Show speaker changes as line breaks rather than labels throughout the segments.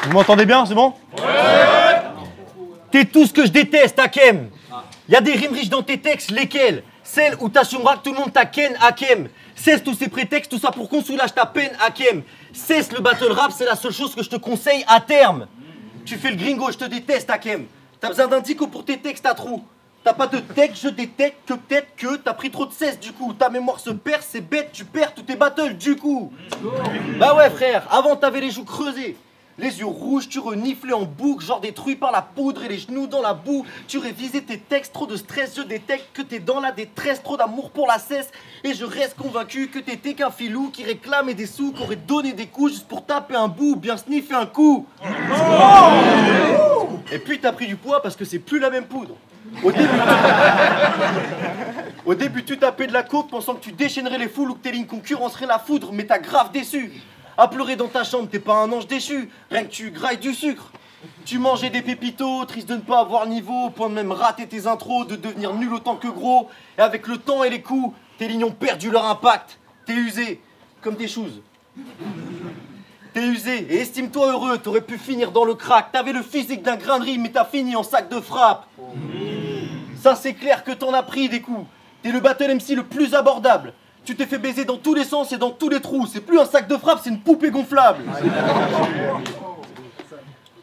Vous m'entendez bien, c'est bon? Ouais. T'es tout ce que je déteste, Hakem. Y'a des rimes riches dans tes textes, lesquels? Celles où t'assumeras que tout le monde t'a ken, Hakem. Cesse tous ces prétextes, tout ça pour qu'on soulage ta peine, Hakem. Cesse le battle rap, c'est la seule chose que je te conseille à terme. Tu fais le gringo, je te déteste, Hakem. T'as besoin d'un dico pour tes textes à trous. T'as pas de texte, je détecte que peut-être que t'as pris trop de cesse du coup. Ta mémoire se perd, c'est bête, tu perds tous tes battles du coup. Bah ouais frère, avant t'avais les joues creusées, les yeux rouges, tu reniflais en boucle, genre détruit par la poudre et les genoux dans la boue. Tu révisais tes textes, trop de stress, je détecte que t'es dans la détresse, trop d'amour pour la cesse. Et je reste convaincu que t'étais qu'un filou qui réclamait des sous, qui aurait donné des coups juste pour taper un bout, bien sniffer un coup. Et puis t'as pris du poids parce que c'est plus la même poudre. Au début, tu tapais de la coke pensant que tu déchaînerais les foules ou que tes lignes concurrenceraient la foudre, mais t'as grave déçu. À pleurer dans ta chambre, t'es pas un ange déchu, rien que tu grailles du sucre. Tu mangeais des pépitos, triste de ne pas avoir niveau, au point de même rater tes intros, de devenir nul autant que gros. Et avec le temps et les coups, tes lignes ont perdu leur impact. T'es usé, comme tes choses. T'es usé, et estime-toi heureux, t'aurais pu finir dans le crack. T'avais le physique d'un grain de riz, mais t'as fini en sac de frappe. Ça c'est clair que t'en as pris des coups. T'es le battle MC le plus abordable. Tu t'es fait baiser dans tous les sens et dans tous les trous. C'est plus un sac de frappe, c'est une poupée gonflable.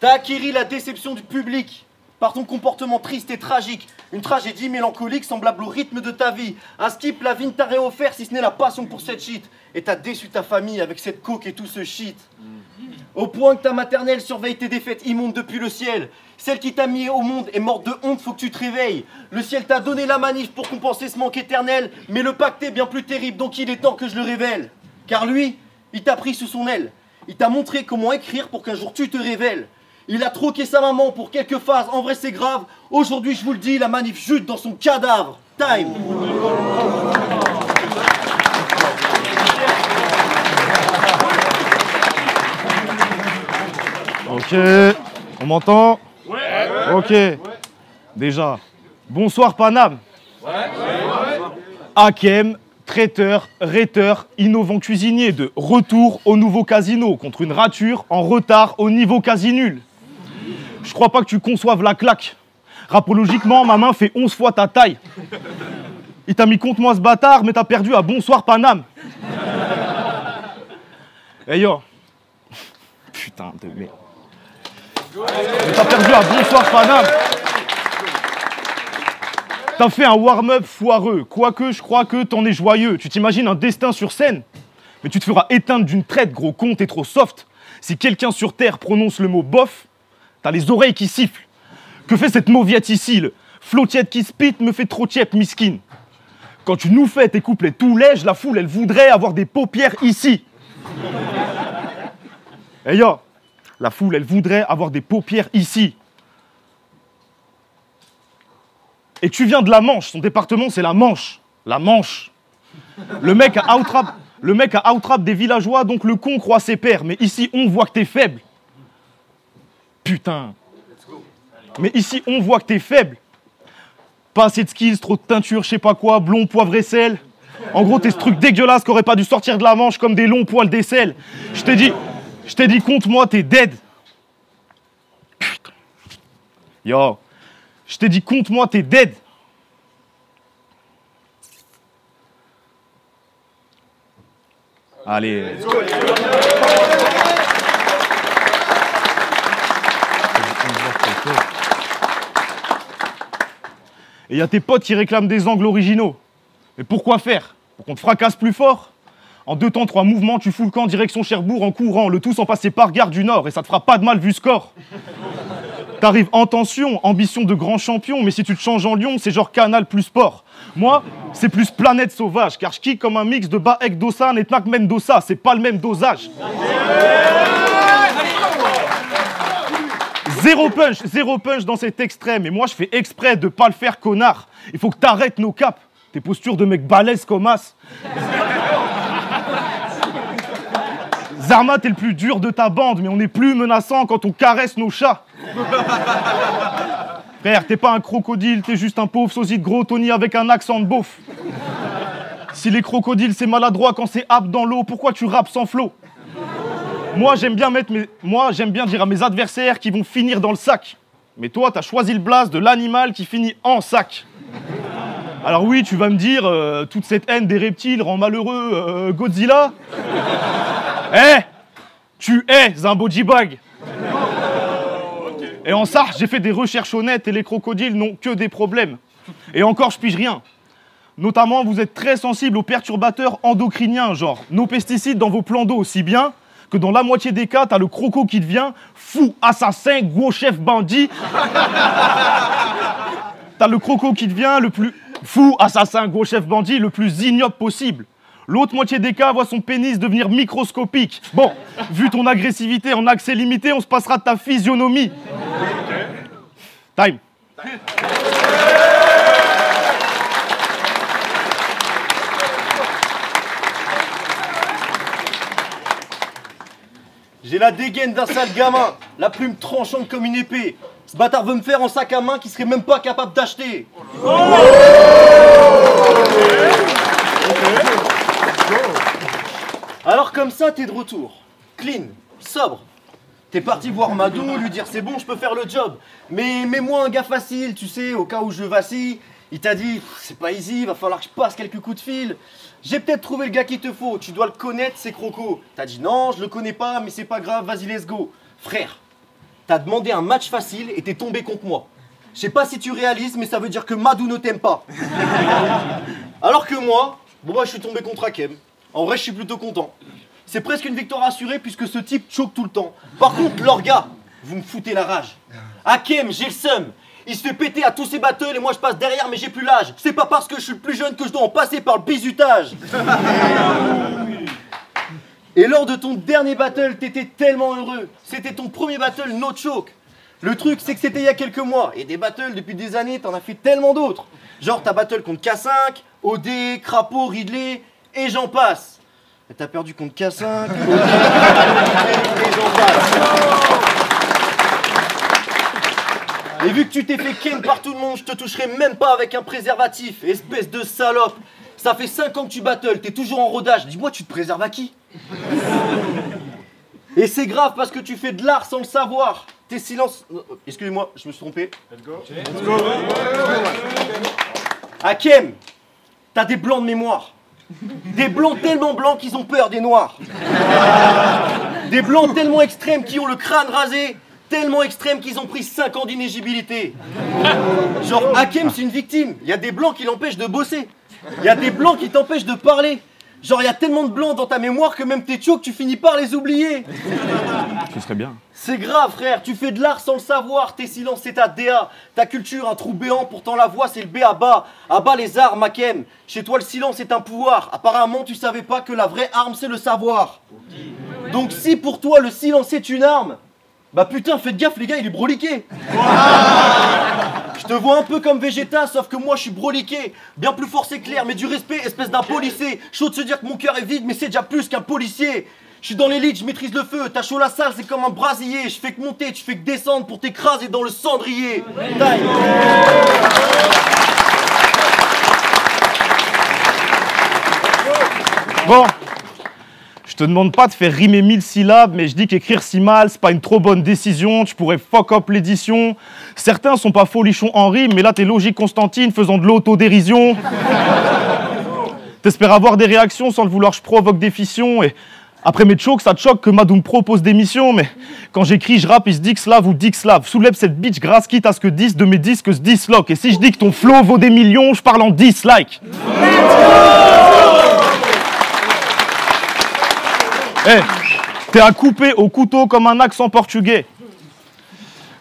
T'as acquis la déception du public par ton comportement triste et tragique. Une tragédie mélancolique semblable au rythme de ta vie. Un skip, la vie ne t'a rien offert si ce n'est la passion pour cette shit. Et t'as déçu ta famille avec cette coke et tout ce shit. Au point que ta maternelle surveille tes défaites immondes depuis le ciel. Celle qui t'a mis au monde est morte de honte, faut que tu te réveilles. Le ciel t'a donné la manif pour compenser ce manque éternel. Mais le pacte est bien plus terrible, donc il est temps que je le révèle. Car lui, il t'a pris sous son aile. Il t'a montré comment écrire pour qu'un jour tu te révèles. Il a troqué sa maman pour quelques phases, en vrai c'est grave. Aujourd'hui je vous le dis, la manif jute dans son cadavre. Time.
Ok, on m'entend? Ouais. Ok. Déjà, bonsoir Paname. Hakem, traiteur, rhéteur, innovant cuisinier de retour au nouveau casino contre une rature en retard au niveau quasi nul. Je crois pas que tu conçoives la claque. Rapologiquement, ma main fait 11 fois ta taille. Il t'a mis contre moi ce bâtard, mais t'as perdu à bonsoir Paname. Hey yo. Putain de merde. T'as perdu à bonsoir Paname. T'as fait un warm-up foireux. Quoique, je crois que t'en es joyeux. Tu t'imagines un destin sur scène? Mais tu te feras éteindre d'une traite, gros con, t'es trop soft. Si quelqu'un sur Terre prononce le mot bof, t'as les oreilles qui sifflent. Que fait cette mauviette ici? Le flow tiède qui spit me fait trop tiep, miskin. Quand tu nous fais tes couplets tout lèges, la foule, elle voudrait avoir des paupières ici. Hey yo, la foule, elle voudrait avoir des paupières ici. Et tu viens de la Manche, son département c'est la Manche. La Manche. Le mec a outrap des villageois, donc le con croit ses pères. Mais ici, on voit que t'es faible. Putain. Mais ici, on voit que t'es faible. Pas assez de skills, trop de teinture, je sais pas quoi, blond, poivre et sel. En gros, t'es ce truc dégueulasse qui aurait pas dû sortir de la Manche comme des longs poils d'aisselle. Je t'ai dit, compte-moi, t'es dead. Putain. Yo. Je t'ai dit, compte-moi, t'es dead. Allez. Et il y a tes potes qui réclament des angles originaux. Mais pourquoi faire? Pour qu'on te fracasse plus fort? En 2 temps, 3 mouvements, tu fous le camp direction Cherbourg en courant, le tout sans passer par Gare du Nord, et ça te fera pas de mal vu score. T'arrives en tension, ambition de grand champion, mais si tu te changes en lion, c'est genre Canal plus sport. Moi, c'est plus planète sauvage, car je kick comme un mix de Baek Dosan et Tnak Mendoza, c'est pas le même dosage. Zéro punch dans cet extrême, et moi je fais exprès de pas le faire, connard. Il faut que t'arrêtes nos caps, tes postures de mec balèze comme as. Zarma, t'es le plus dur de ta bande, mais on est plus menaçant quand on caresse nos chats. Frère, t'es pas un crocodile, t'es juste un pauvre sosie de gros Tony avec un accent de beauf. Si les crocodiles c'est maladroit quand c'est ap dans l'eau, pourquoi tu rappes sans flow? Moi, j'aime bien dire à mes adversaires qu'ils vont finir dans le sac. Mais toi, t'as choisi le blaze de l'animal qui finit en sac. Alors oui, tu vas me dire, toute cette haine des reptiles rend malheureux Godzilla. Tu es un body bag. Et en ça, j'ai fait des recherches honnêtes et les crocodiles n'ont que des problèmes. Et encore, je pige rien. Notamment, vous êtes très sensible aux perturbateurs endocriniens, genre nos pesticides dans vos plans d'eau, aussi bien que dans la moitié des cas, t'as le croco qui devient fou, assassin, gros chef bandit. T'as le croco qui devient le plus fou, assassin, gros chef bandit, le plus ignoble possible. L'autre moitié des cas voit son pénis devenir microscopique. Bon, vu ton agressivité en accès limité, on se passera de ta physionomie. Time.
J'ai la dégaine d'un sale gamin, la plume tranchante comme une épée. Ce bâtard veut me faire en sac à main qu'il serait même pas capable d'acheter. Alors comme ça, t'es de retour. Clean, sobre. T'es parti voir Madou, lui dire c'est bon, je peux faire le job. Mais mets-moi un gars facile, tu sais, au cas où je vacille. Il t'a dit, c'est pas easy, va falloir que je passe quelques coups de fil. J'ai peut-être trouvé le gars qu'il te faut, tu dois le connaître, c'est Croco. T'as dit non, je le connais pas, mais c'est pas grave, vas-y, let's go. Frère, t'as demandé un match facile et t'es tombé contre moi. Je sais pas si tu réalises, mais ça veut dire que Madou ne t'aime pas. Alors que moi, je suis tombé contre Hakem. En vrai, je suis plutôt content. C'est presque une victoire assurée puisque ce type choque tout le temps. Par contre, l'orga, vous me foutez la rage. Hakem, j'ai le seum. Il se fait péter à tous ses battles et moi je passe derrière mais j'ai plus l'âge. C'est pas parce que je suis le plus jeune que je dois en passer par le bizutage. Et lors de ton dernier battle, t'étais tellement heureux. C'était ton premier battle no choke. Le truc, c'est que c'était il y a quelques mois. Et des battles depuis des années, t'en as fait tellement d'autres. Genre t'as battle contre K5, OD, Crapaud, Ridley, et j'en passe. Et t'as perdu contre K5, OD, et j'en passe. Et vu que tu t'es fait ken par tout le monde, je te toucherai même pas avec un préservatif, espèce de salope. Ça fait 5 ans que tu battles, t'es toujours en rodage. Dis-moi, tu te préserves à qui? Et c'est grave parce que tu fais de l'art sans le savoir. Tes silences... Excusez-moi, je me suis trompé. Let's go. Let's go. Hakem, t'as des blancs de mémoire. Des blancs tellement blancs qu'ils ont peur des noirs. Des blancs tellement extrêmes qui ont le crâne rasé. Tellement extrêmes qu'ils ont pris 5 ans d'inéligibilité. Genre, Hakem, c'est une victime. Il y a des blancs qui l'empêchent de bosser. Il y a des blancs qui t'empêchent de parler. Genre, il y a tellement de blancs dans ta mémoire que même tes chokes, tu finis par les oublier.
Ce serait bien.
C'est grave, frère. Tu fais de l'art sans le savoir. Tes silences, c'est ta DA. Ta culture, un trou béant. Pourtant, la voix, c'est le B à bas. À bas les armes, Hakem. Chez toi, le silence est un pouvoir. Apparemment, tu savais pas que la vraie arme, c'est le savoir. Donc, si pour toi, le silence est une arme, bah putain, faites gaffe les gars, il est broliqué. Je te vois un peu comme Vegeta, sauf que moi je suis broliqué. Bien plus fort c'est clair, mais du respect, espèce d'un policier. Chaud de se dire que mon cœur est vide, mais c'est déjà plus qu'un policier. Je suis dans l'élite, je maîtrise le feu. Ta chaud la salle, c'est comme un brasier. Je fais que monter, tu fais que descendre pour t'écraser dans le cendrier.
Bon. Je te demande pas de faire rimer 1000 syllabes, mais je dis qu'écrire si mal, c'est pas une trop bonne décision, tu pourrais fuck up l'édition. Certains sont pas folichons en rime, mais là t'es logique Constantine faisant de l'autodérision. T'espères avoir des réactions sans le vouloir, je provoque des fissions. Et après mes chokes, ça te choque que Madou me propose des missions, mais quand j'écris, je rappe, il se dit que slave ou dit que slave. Soulève cette bitch grasse quitte à ce que 10 de mes disques se disloquent. Et si je dis que ton flow vaut des millions, je parle en dislike. Hey, t'es à couper au couteau comme un accent portugais.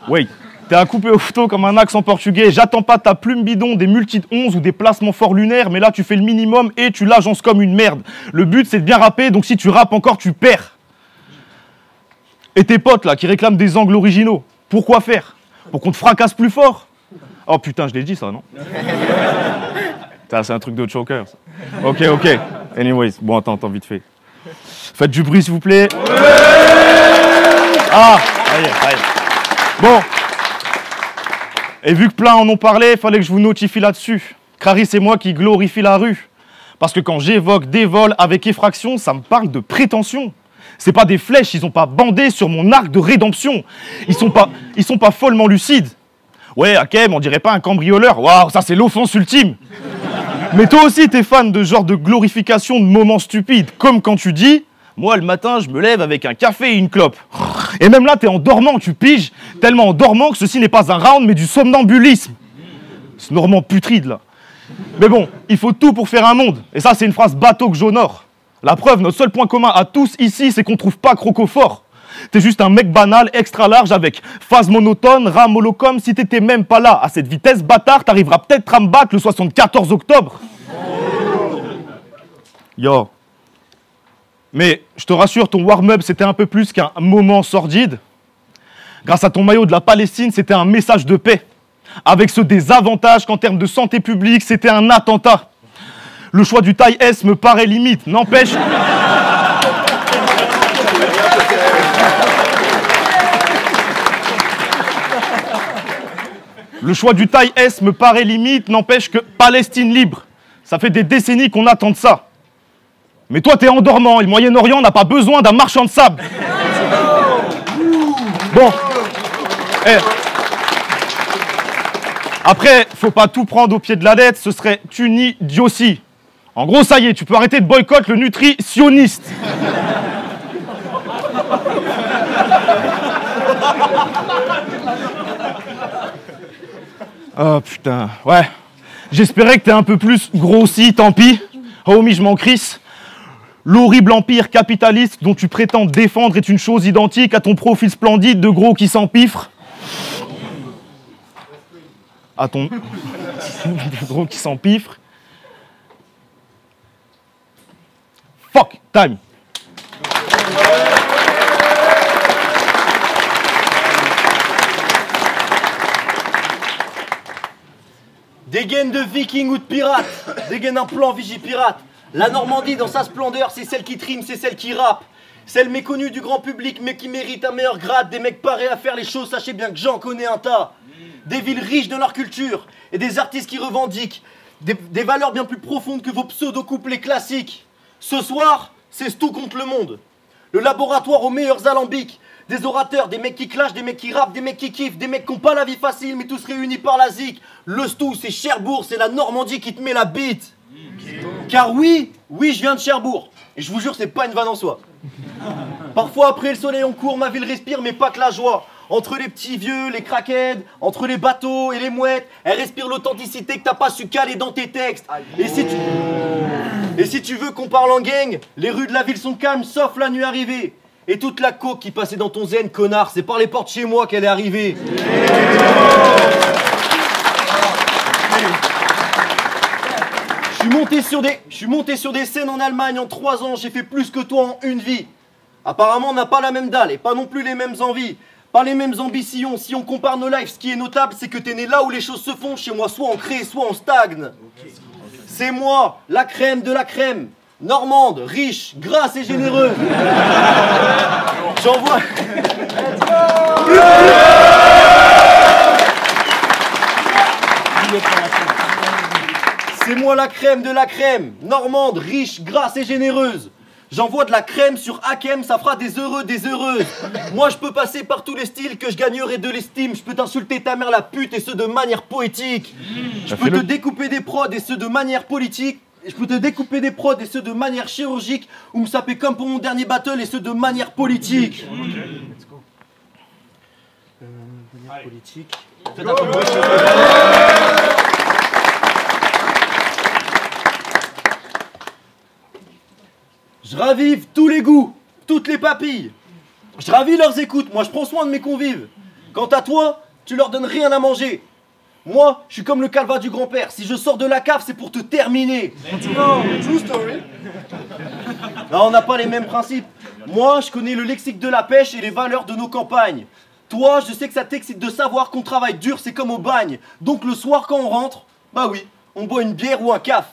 Oui, t'es à couper au couteau comme un accent portugais. J'attends pas ta plume bidon, des multis de 11 ou des placements forts lunaires, mais là tu fais le minimum et tu l'agences comme une merde. Le but c'est de bien rapper, donc si tu rappes encore, tu perds. Et tes potes là qui réclament des angles originaux, pourquoi faire? Pour qu'on te fracasse plus fort? Oh putain, je l'ai dit ça, non? C'est un truc de choker. Ça. Ok. Anyways, bon attends, vite fait. Faites du bruit, s'il vous plaît. Ah, allez. Bon. Et vu que plein en ont parlé, il fallait que je vous notifie là-dessus. Crary, c'est moi qui glorifie la rue. Parce que quand j'évoque des vols avec effraction, ça me parle de prétention. C'est pas des flèches, ils ont pas bandé sur mon arc de rédemption. Ils sont pas follement lucides. Ouais, Hakem, on dirait pas un cambrioleur. Waouh, ça c'est l'offense ultime. Mais toi aussi, t'es fan de genre de glorification de moments stupides. Comme quand tu dis, moi le matin, je me lève avec un café et une clope. Et même là, t'es en dormant, tu piges. Tellement en dormant que ceci n'est pas un round, mais du somnambulisme. Ce Normand putride, là. Mais bon, il faut tout pour faire un monde. Et ça, c'est une phrase bateau que j'honore. La preuve, notre seul point commun à tous ici, c'est qu'on trouve pas Crocofort. T'es juste un mec banal, extra large, avec phase monotone, rame holocom. Si t'étais même pas là, à cette vitesse bâtard, t'arriveras peut-être à me battre le 74 octobre. Yo. Mais, je te rassure, ton warm-up, c'était un peu plus qu'un moment sordide. Grâce à ton maillot de la Palestine, c'était un message de paix. Avec ce désavantage qu'en termes de santé publique, c'était un attentat. Le choix du taille S me paraît limite, n'empêche... Le choix du taille S me paraît limite, n'empêche que Palestine libre. Ça fait des décennies qu'on attend de ça. Mais toi, t'es endormant, et le Moyen-Orient n'a pas besoin d'un marchand de sable. Bon. Après, faut pas tout prendre au pied de la lettre, ce serait idiotie. En gros, ça y est, tu peux arrêter de boycotter le nutritionniste. Oh putain, ouais. J'espérais que t'es un peu plus grossi, tant pis. Homie, je m'en crisse. L'horrible empire capitaliste dont tu prétends défendre est une chose identique à ton profil splendide de gros qui s'empiffre. À ton gros qui s'empiffre. Fuck, time.
Des gaines de vikings ou de pirates, des gaines d'un plan vigipirate. La Normandie dans sa splendeur, c'est celle qui trime, c'est celle qui rappe. Celle méconnue du grand public mais qui mérite un meilleur grade. Des mecs parés à faire les choses, sachez bien que j'en connais un tas. Des villes riches de leur culture et des artistes qui revendiquent des valeurs bien plus profondes que vos pseudo-couplets classiques. Ce soir, c'est tout contre le monde. Le laboratoire aux meilleurs alambics. Des orateurs, des mecs qui clashent, des mecs qui rappent, des mecs qui kiffent, des mecs qui n'ont pas la vie facile mais tous réunis par la zik. Le Stou, c'est Cherbourg, c'est la Normandie qui te met la bite. Car oui, je viens de Cherbourg. Et je vous jure, c'est pas une vanne en soi. Parfois, après le soleil, on court, ma ville respire, mais pas que la joie. Entre les petits vieux, les crackheads, entre les bateaux et les mouettes, elle respire l'authenticité que t'as pas su caler dans tes textes. Et si tu veux qu'on parle en gang, les rues de la ville sont calmes, sauf la nuit arrivée. Et toute la coke qui passait dans ton zen, connard, c'est par les portes chez moi qu'elle est arrivée. Je suis monté sur des scènes en Allemagne en 3 ans, j'ai fait plus que toi en une vie. Apparemment, on n'a pas la même dalle et pas non plus les mêmes envies, pas les mêmes ambitions. Si on compare nos lives, ce qui est notable, c'est que t'es né là où les choses se font. Chez moi, soit on crée, soit on stagne. C'est moi, la crème de la crème. Normande, riche, grasse et généreuse. J'envoie... C'est moi la crème de la crème. Normande, riche, grasse et généreuse. J'envoie de la crème sur Hakem, ça fera des heureux, des heureuses. Moi je peux passer par tous les styles que je gagnerai de l'estime. Je peux t'insulter ta mère la pute et ce de manière poétique. Je peux te découper des prods et ce de manière politique. Je peux te découper des prods et ceux de manière chirurgique ou me saper comme pour mon dernier battle et ceux de manière politique. Let's go. Manière politique. Je ravive tous les goûts, toutes les papilles. Je ravis leurs écoutes, moi je prends soin de mes convives. Quant à toi, tu leur donnes rien à manger. Moi, je suis comme le calva du grand-père. Si je sors de la cave, c'est pour te terminer. True story. Non, on n'a pas les mêmes principes. Moi, je connais le lexique de la pêche et les valeurs de nos campagnes. Toi, je sais que ça t'excite de savoir qu'on travaille dur, c'est comme au bagne. Donc le soir, quand on rentre, bah oui, on boit une bière ou un caf.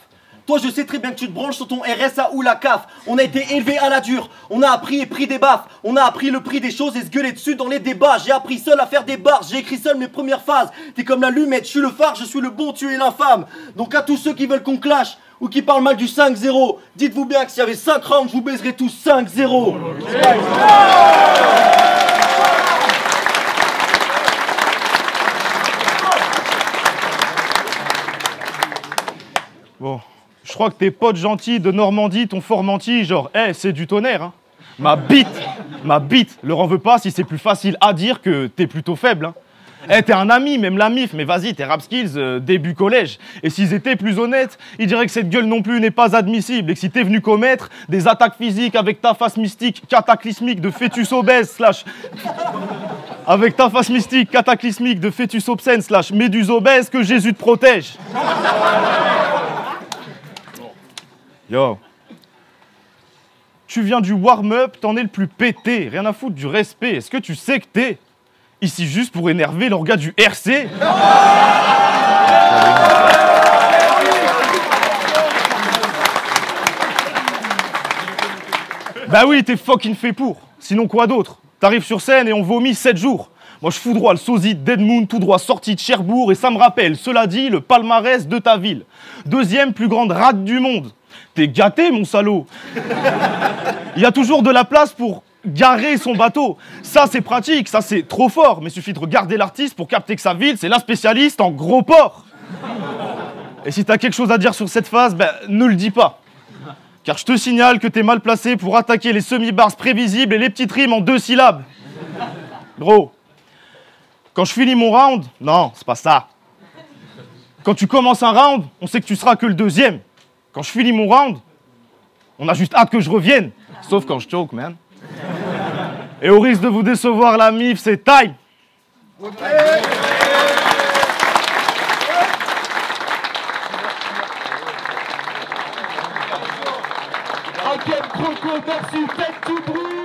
Toi, je sais très bien que tu te branches sur ton RSA ou la CAF. On a été élevé à la dure. On a appris et pris des baffes. On a appris le prix des choses et se gueuler dessus dans les débats. J'ai appris seul à faire des bars. J'ai écrit seul mes premières phases. T'es comme la lumette, je suis le phare, je suis le bon, tu es l'infâme. Donc à tous ceux qui veulent qu'on clash, ou qui parle mal du 5-0. Dites-vous bien que s'il y avait 5 rounds, je vous baiserais tous 5-0.
Bon, je crois que tes potes gentils de Normandie t'ont fort menti, genre, c'est du tonnerre, hein. Ma bite, leur en veux pas si c'est plus facile à dire que t'es plutôt faible, hein. T'es un ami, même la mif, mais vas-y, tes rap skills, début collège. Et s'ils étaient plus honnêtes, ils diraient que cette gueule non plus n'est pas admissible et que si t'es venu commettre des attaques physiques avec ta face mystique cataclysmique de fœtus obèse avec ta face mystique cataclysmique de fœtus obscène / méduse obèse, que Jésus te protège. Yo. Tu viens du warm-up, t'en es le plus pété, rien à foutre du respect. Est-ce que tu sais que t'es ici juste pour énerver l'orga du RC? Bah oui, t'es fucking fait pour. Sinon quoi d'autre? T'arrives sur scène et on vomit 7 jours. Moi je fous droit le sosie de Deadmoon, tout droit sorti de Cherbourg, et ça me rappelle, cela dit, le palmarès de ta ville. 2e plus grande rate du monde. T'es gâté, mon salaud. Il y a toujours de la place pour garer son bateau. Ça, c'est pratique, ça, c'est trop fort. Mais suffit de regarder l'artiste pour capter que sa ville, c'est la spécialiste en gros porc. Et si t'as quelque chose à dire sur cette phase, ben, ne le dis pas. Car je te signale que t'es mal placé pour attaquer les semi-bars prévisibles et les petites rimes en 2 syllabes. Gros, quand je finis mon round, non, c'est pas ça. Quand tu commences un round, on sait que tu seras que le 2e. Quand je finis mon round, on a juste hâte que je revienne. Sauf quand je choke, man. Et au risque de vous décevoir, la mif, c'est time.
Hakem Croco, merci, faites du bruit.